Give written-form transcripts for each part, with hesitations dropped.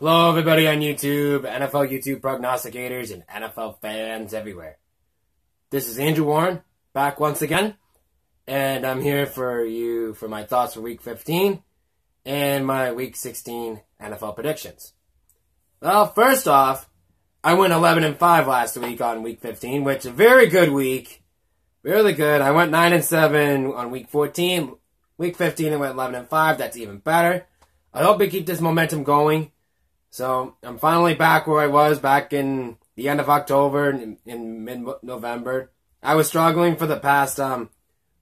Hello everybody on YouTube, NFL YouTube prognosticators, and NFL fans everywhere. This is Andrew Warren, back once again, and I'm here for you for my thoughts for Week 15 and my Week 16 NFL predictions. Well, first off, I went 11-5 last week on Week 15, which is a very good week. Really good. I went 9-7 on Week 14. Week 15 I went 11-5. That's even better. I hope we keep this momentum going. So, I'm finally back where I was back in the end of October, in mid-November. I was struggling for the past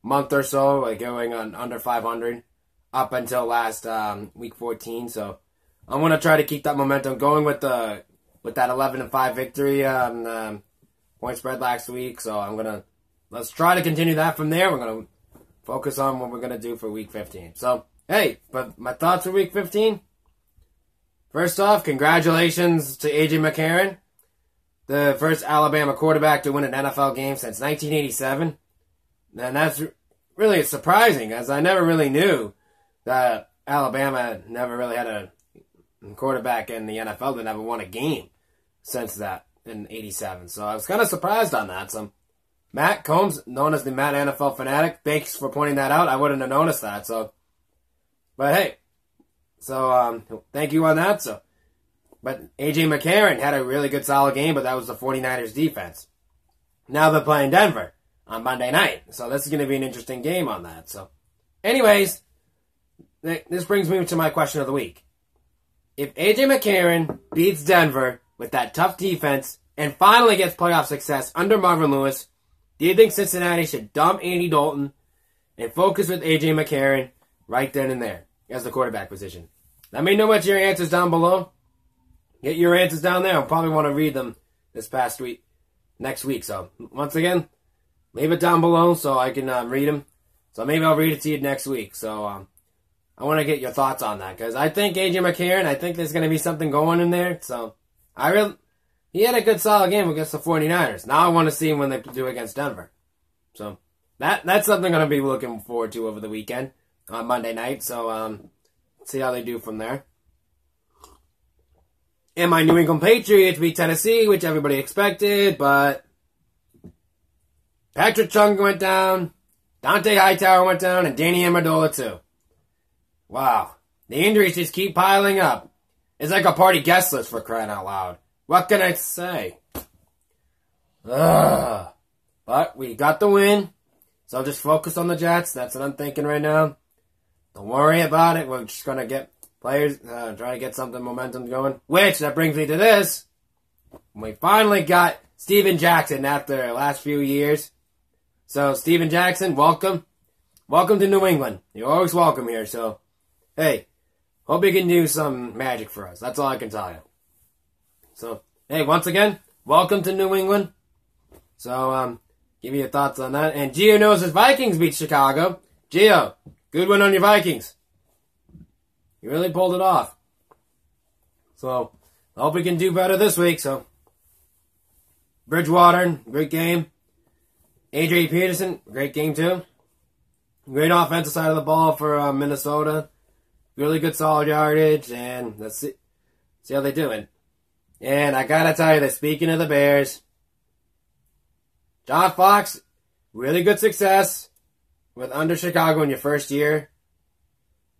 month or so, like going on under 500, up until last Week 14. So, I'm going to try to keep that momentum going with that 11-5 victory on point spread last week. So, let's try to continue that from there. We're going to focus on what we're going to do for Week 15. So, hey, but my thoughts for Week 15? First off, congratulations to A.J. McCarron, the first Alabama quarterback to win an NFL game since 1987. And that's really surprising, as I never really knew that Alabama never really had a quarterback in the NFL that never won a game since that in 87. So I was kind of surprised on that. So Matt Combs, known as the Matt NFL Fanatic, thanks for pointing that out. I wouldn't have noticed that. But hey. So, thank you on that. But A.J. McCarron had a really good solid game, but that was the 49ers defense. Now they're playing Denver on Monday night. So this is going to be an interesting game on that. So, anyways, this brings me to my question of the week. If A.J. McCarron beats Denver with that tough defense and finally gets playoff success under Marvin Lewis, do you think Cincinnati should dump Andy Dalton and focus with A.J. McCarron right then and there as the quarterback position? Let me know what your answers down below. Get your answers down there. I'll probably want to read them next week. So, once again, leave it down below so I can read them. So, maybe I'll read it to you next week. So, I want to get your thoughts on that. Because I think A.J. McCarron, I think there's going to be something going in there. So, he had a good solid game against the 49ers. Now I want to see when they do against Denver. So, that's something I'm going to be looking forward to over the weekend. On Monday night, so see how they do from there. And my New England Patriots beat Tennessee, which everybody expected, but Patrick Chung went down, Dante Hightower went down, and Danny Amendola too. Wow. The injuries just keep piling up. It's like a party guest list, for crying out loud. What can I say? Ugh. But we got the win, so I'll just focus on the Jets. That's what I'm thinking right now. Don't worry about it. We're just going to get players, try to get something momentum going. Which, that brings me to this. We finally got Steven Jackson after the last few years. So, Steven Jackson, welcome. Welcome to New England. You're always welcome here. So, hey, hope you can do some magic for us. That's all I can tell you. So, hey, once again, welcome to New England. So, give me your thoughts on that. And Gio knows his Vikings beat Chicago. Gio. Good win on your Vikings. You really pulled it off. So, I hope we can do better this week. So, Bridgewater, great game. Adrian Peterson, great game too. Great offensive side of the ball for Minnesota. Really good solid yardage. And let's see how they do it. And I gotta tell you that speaking of the Bears, John Fox, really good success with under Chicago in your first year.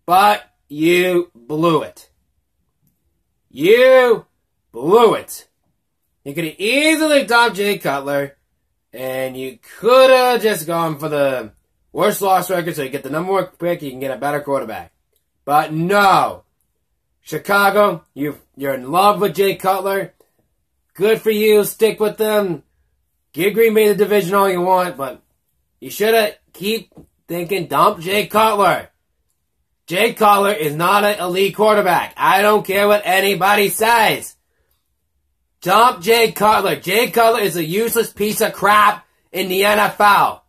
But you blew it. You blew it. You could have easily dumped Jay Cutler, and you could have just gone for the worst loss record so you get the number one pick, you can get a better quarterback. But no. Chicago, you're in love with Jay Cutler. Good for you. Stick with them. Give Green Bay the division all you want, but you should have keep thinking dump Jay Cutler. Jay Cutler is not an elite quarterback. I don't care what anybody says. Dump Jay Cutler. Jay Cutler is a useless piece of crap in the NFL.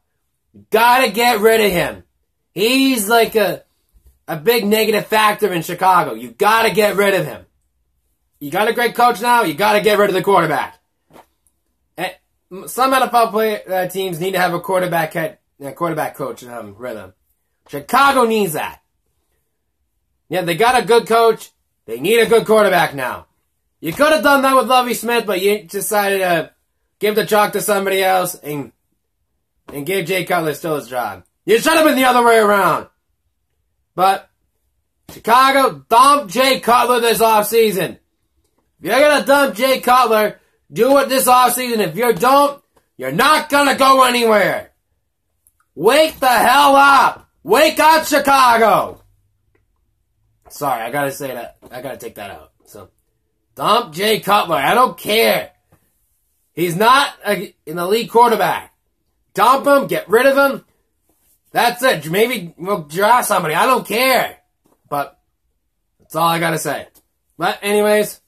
Gotta get rid of him. He's like a big negative factor in Chicago. You gotta get rid of him. You got a great coach now, you gotta get rid of the quarterback. And some NFL teams need to have a quarterback coach rhythm. Chicago needs that. Yeah, they got a good coach. They need a good quarterback now. You could have done that with Lovie Smith, but you decided to give the chalk to somebody else and give Jay Cutler still his job. You should have been the other way around. But Chicago, dump Jay Cutler this offseason. If you're going to dump Jay Cutler, do it this offseason. If you don't, you're not going to go anywhere. Wake the hell up. Wake up, Chicago. Sorry, I got to say that. I got to take that out. So, dump Jay Cutler. I don't care. He's not an elite quarterback. Dump him. Get rid of him. That's it. Maybe we'll draft somebody. I don't care. But that's all I got to say. But anyways,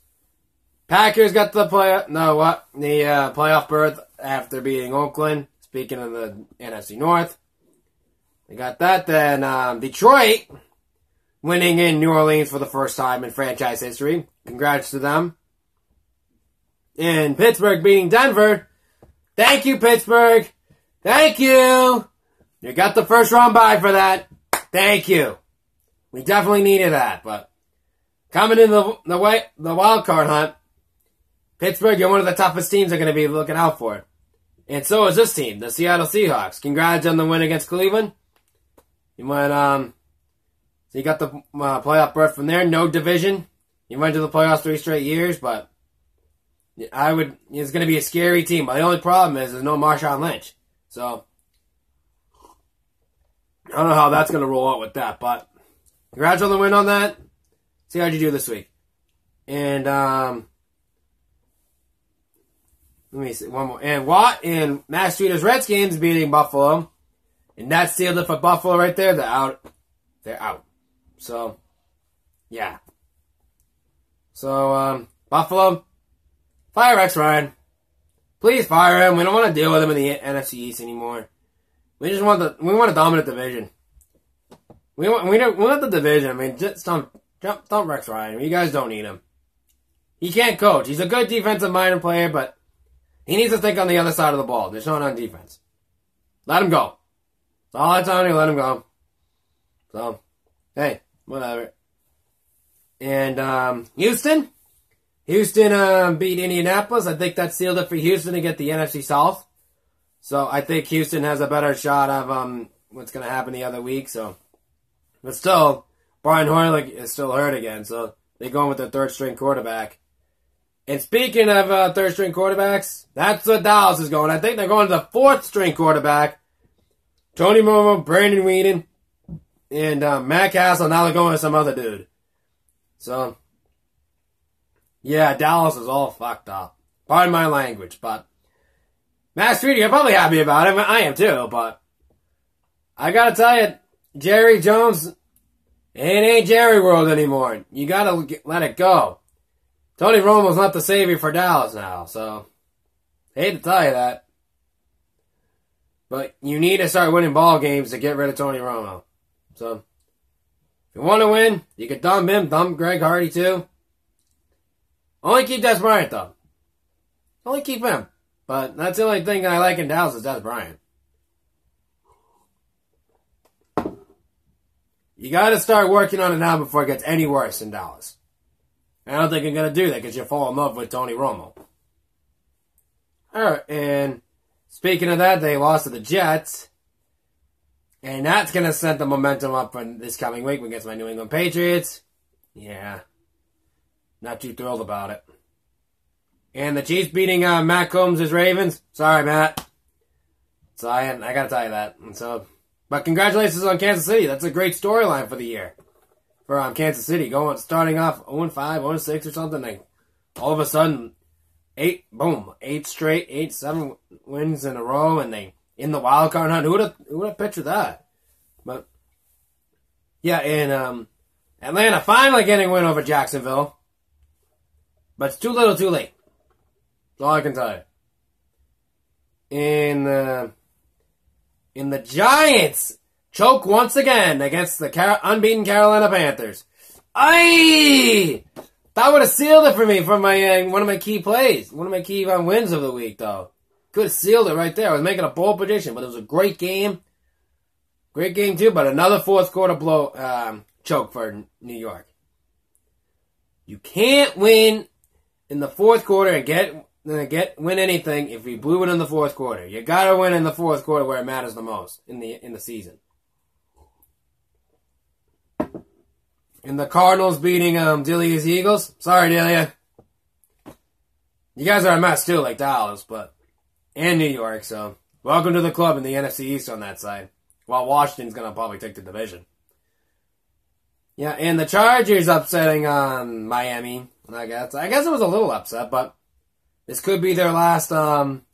Packers got the playoff berth after beating Oakland. Speaking of the NFC North, they got that. Then Detroit winning in New Orleans for the first time in franchise history. Congrats to them. And Pittsburgh beating Denver. Thank you, Pittsburgh. Thank you. You got the first round bye for that. Thank you. We definitely needed that. But coming in the wild card hunt, Pittsburgh, you're one of the toughest teams they're going to be looking out for. And so is this team, the Seattle Seahawks. Congrats on the win against Cleveland. You went, so you got the playoff berth from there. No division. You went to the playoffs 3 straight years, but it's going to be a scary team. But the only problem is there's no Marshawn Lynch. So I don't know how that's going to roll out with that, but congrats on the win on that. See how'd you do this week. And, let me see, one more. And Matt Streeter's Redskins beating Buffalo. And that sealed it for Buffalo right there. They're out. They're out. So, yeah. So, Buffalo, fire Rex Ryan. Please fire him. We don't want to deal with him in the NFC East anymore. We just want a dominant division. We want the division. I mean, just dump Rex Ryan. You guys don't need him. He can't coach. He's a good defensive-minded player, but he needs to think on the other side of the ball. There's no one on defense. Let him go. That's all I'm telling you. Let him go. So, hey, whatever. And Houston beat Indianapolis. I think that sealed it for Houston to get the NFC South. So I think Houston has a better shot of what's going to happen the other week. So, but still, Brian Hoyer is still hurt again. So they're going with their third-string quarterback. And speaking of third-string quarterbacks, that's what Dallas is going. I think they're going to the fourth-string quarterback. Tony Romo, Brandon Weeden, and Matt Castle. Now they're going to some other dude. So, yeah, Dallas is all fucked up. Pardon my language, but Matt Streeter, you're probably happy about it. I am too, but I gotta tell you, Jerry Jones, it ain't Jerry World anymore. You gotta let it go. Tony Romo's not the savior for Dallas now, so hate to tell you that. But you need to start winning ball games to get rid of Tony Romo. So, if you want to win, you can dump him, dump Greg Hardy too. Only keep Des Bryant though. Only keep him. But that's the only thing I like in Dallas is Des Bryant. You gotta start working on it now before it gets any worse in Dallas. I don't think you're going to do that because you fall in love with Tony Romo. Alright, and speaking of that, they lost to the Jets. And that's going to set the momentum up for this coming week against my New England Patriots. Yeah. Not too thrilled about it. And the Chiefs beating Matt Combs' Ravens. Sorry, Matt. So I got to tell you that. And so, but congratulations on Kansas City. That's a great storyline for the year. For Kansas City, starting off 0-5, 0-6 or something. Like, all of a sudden, 8 straight, 7 wins in a row, and they in the wild card hunt. Who would have pictured that? But yeah, and Atlanta finally getting a win over Jacksonville, but it's too little, too late. That's all I can tell you. In the Giants choke once again against the unbeaten Carolina Panthers. That would have sealed it for me for my one of my key plays. One of my key wins of the week, though. Could have sealed it right there. I was making a bold prediction, but it was a great game. Great game, too, but another fourth quarter choke for New York. You can't win in the fourth quarter and win anything if you blew it in the fourth quarter. You gotta win in the fourth quarter where it matters the most in the season. And the Cardinals beating Delia's Eagles. Sorry, Delia. You guys are a mess too, like Dallas, and New York. So welcome to the club in the NFC East on that side. While Washington's gonna probably take the division. Yeah, and the Chargers upsetting Miami. I guess it was a little upset, but this could be their last home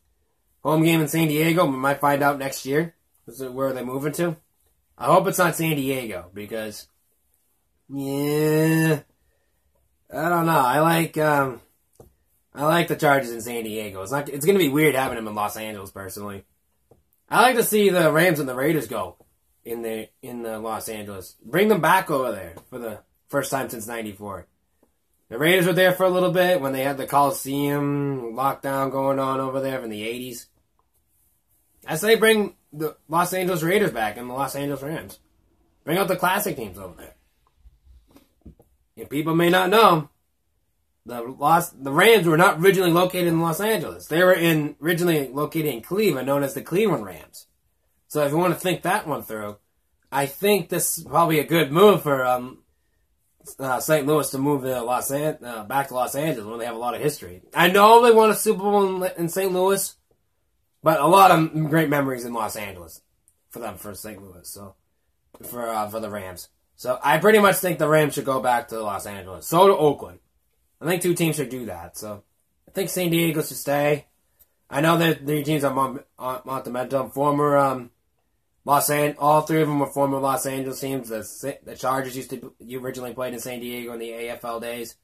game in San Diego. We might find out next year. Where are they moving to? I hope it's not San Diego because, yeah, I don't know. I like the Chargers in San Diego. It's gonna be weird having them in Los Angeles personally. I like to see the Rams and the Raiders go in the Los Angeles. Bring them back over there for the first time since '94. The Raiders were there for a little bit when they had the Coliseum lockdown going on over there in the 80s. I say bring the Los Angeles Raiders back and the Los Angeles Rams. Bring out the classic teams over there. And people may not know, the Rams were not originally located in Los Angeles. They were originally located in Cleveland, known as the Cleveland Rams. So if you want to think that one through, I think this is probably a good move for St. Louis to move back to Los Angeles when they have a lot of history. I know they won a Super Bowl in St. Louis, but a lot of great memories in Los Angeles for St. Louis. So for the Rams. So I pretty much think the Rams should go back to Los Angeles. So do Oakland. I think two teams should do that. So I think San Diego should stay. I know that the teams are Monumentum, former all three of them were former Los Angeles teams. The Chargers originally played in San Diego in the AFL days.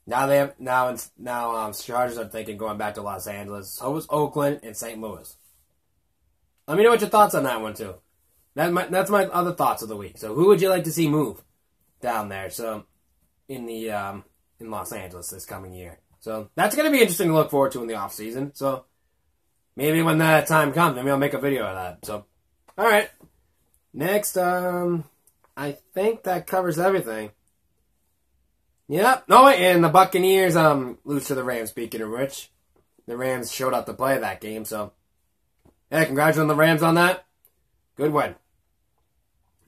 Now Chargers are thinking going back to Los Angeles. So was Oakland and St. Louis. Let me know what your thoughts on that one too. That's my other thoughts of the week. So who would you like to see move down there? So in Los Angeles this coming year. So that's going to be interesting to look forward to in the off season. So maybe when that time comes, maybe I'll make a video of that. So. All right. Next, I think that covers everything. Yep. No, and the Buccaneers lose to the Rams. Speaking of which, the Rams showed up to play that game. So, yeah, congrats on the Rams on that. Good win.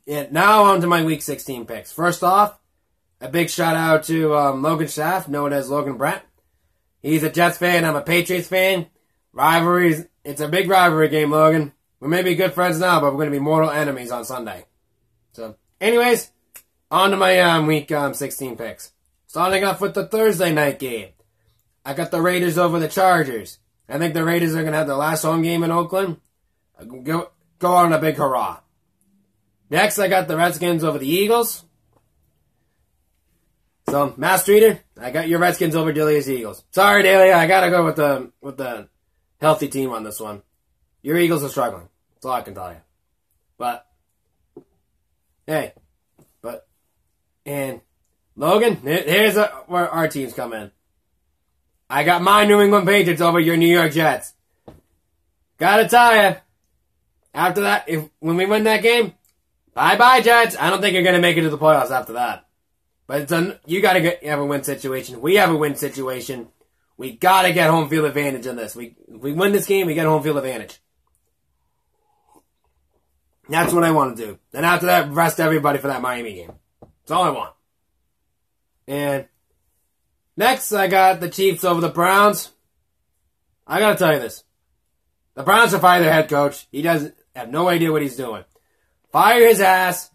And now on to my Week 16 picks. First off, a big shout out to Logan Schaff, known as Logan Brent. He's a Jets fan. I'm a Patriots fan. Rivalries. It's a big rivalry game, Logan. We may be good friends now, but we're going to be mortal enemies on Sunday. So, anyways, on to my Week 16 picks. Starting off with the Thursday night game. I got the Raiders over the Chargers. I think the Raiders are going to have their last home game in Oakland. Go on a big hurrah. Next, I got the Redskins over the Eagles. So, Mass Streeter, I got your Redskins over Delia's Eagles. Sorry, Delia, I got to go with the healthy team on this one. Your Eagles are struggling. That's all I can tell you. But, hey. And, Logan, here's where our teams come in. I got my New England Patriots over your New York Jets. Gotta tell you, after that, when we win that game, bye-bye, Jets. I don't think you're going to make it to the playoffs after that. But you got to have a win situation. We have a win situation. We got to get home field advantage in this. If we win this game, we get home field advantage. That's what I want to do. And after that, rest everybody for that Miami game. That's all I want. And next, I got the Chiefs over the Browns. I got to tell you this. The Browns have fired their head coach. He doesn't have no idea what he's doing. Fire his ass.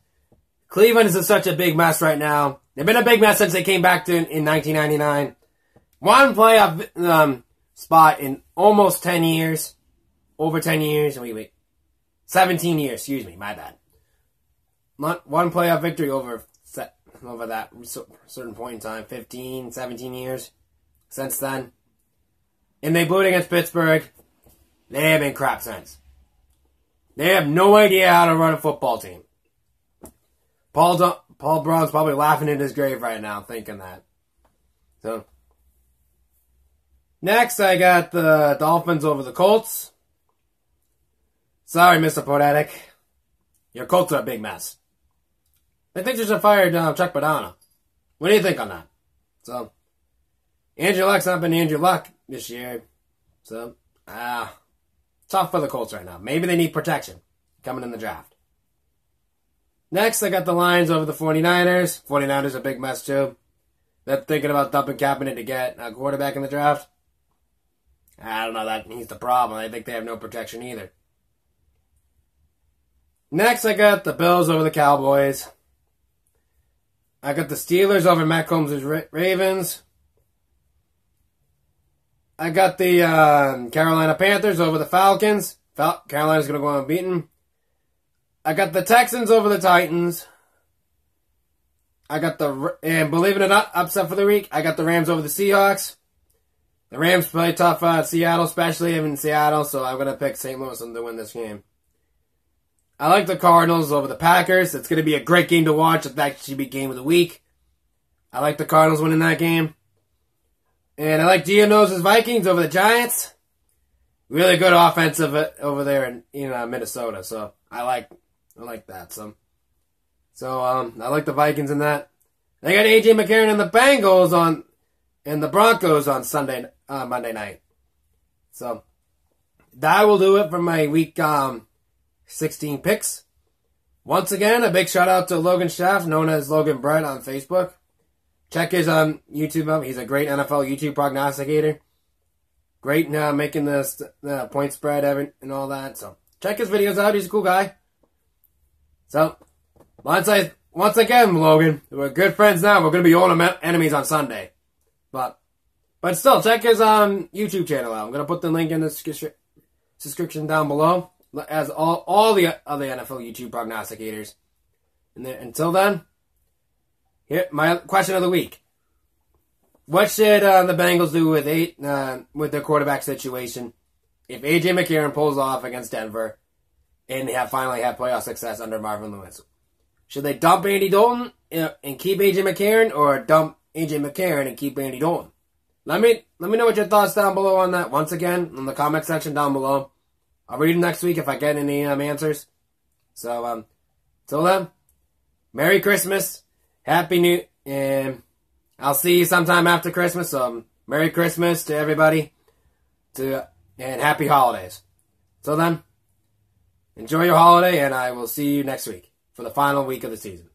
Cleveland is such a big mess right now. They've been a big mess since they came back in 1999. One playoff spot in almost 10 years. Over 10 years. Wait. 17 years, excuse me, my bad. One playoff victory over that certain point in time, 15, 17 years since then. And they blew it against Pittsburgh. They have been crap since. They have no idea how to run a football team. Paul Brown's probably laughing in his grave right now thinking that. So, next I got the Dolphins over the Colts. Sorry, Mr. Podetic. Your Colts are a big mess. I think they should have fired Chuck Padano. What do you think on that? So, Andrew Luck's not been Andrew Luck this year. So, tough for the Colts right now. Maybe they need protection coming in the draft. Next, I got the Lions over the 49ers. 49ers a big mess, too. They're thinking about dumping Kaepernick to get a quarterback in the draft. I don't know, that he's the problem. I think they have no protection either. Next, I got the Bills over the Cowboys. I got the Steelers over Matt Combs' Ravens. I got the Carolina Panthers over the Falcons. Carolina's going to go unbeaten. I got the Texans over the Titans. I got and believe it or not, upset for the week, I got the Rams over the Seahawks. The Rams play tough at Seattle, especially in Seattle, so I'm going to pick St. Louis to win this game. I like the Cardinals over the Packers. It's going to be a great game to watch. In fact, it should be game of the week. I like the Cardinals winning that game. And I like Gianno's Vikings over the Giants. Really good offensive over there in Minnesota, so I like that. So I like the Vikings in that. They got A.J. McCarron and the Bengals and the Broncos on Monday night. So that will do it for my week 16 picks. Once again, a big shout out to Logan Schaff, known as Logan Brett on Facebook. Check his YouTube out. He's a great NFL YouTube prognosticator. Great making the point spread and all that. So check his videos out. He's a cool guy. So once again, Logan, we're good friends now. We're going to be old enemies on Sunday. But still, check his YouTube channel out. I'm going to put the link in the description down below, as all the other NFL YouTube prognosticators. And then, until then, here, my question of the week. What should the Bengals do with their quarterback situation if A.J. McCarron pulls off against Denver and they finally have playoff success under Marvin Lewis? Should they dump Andy Dalton and keep A.J. McCarron, or dump A.J. McCarron and keep Andy Dalton? Let me know what your thoughts down below on that. Once again, in the comment section down below. I'll read them next week if I get any answers. So, till then, Merry Christmas, Happy New, and I'll see you sometime after Christmas. So, Merry Christmas to everybody, and Happy Holidays. Till then, enjoy your holiday, and I will see you next week for the final week of the season.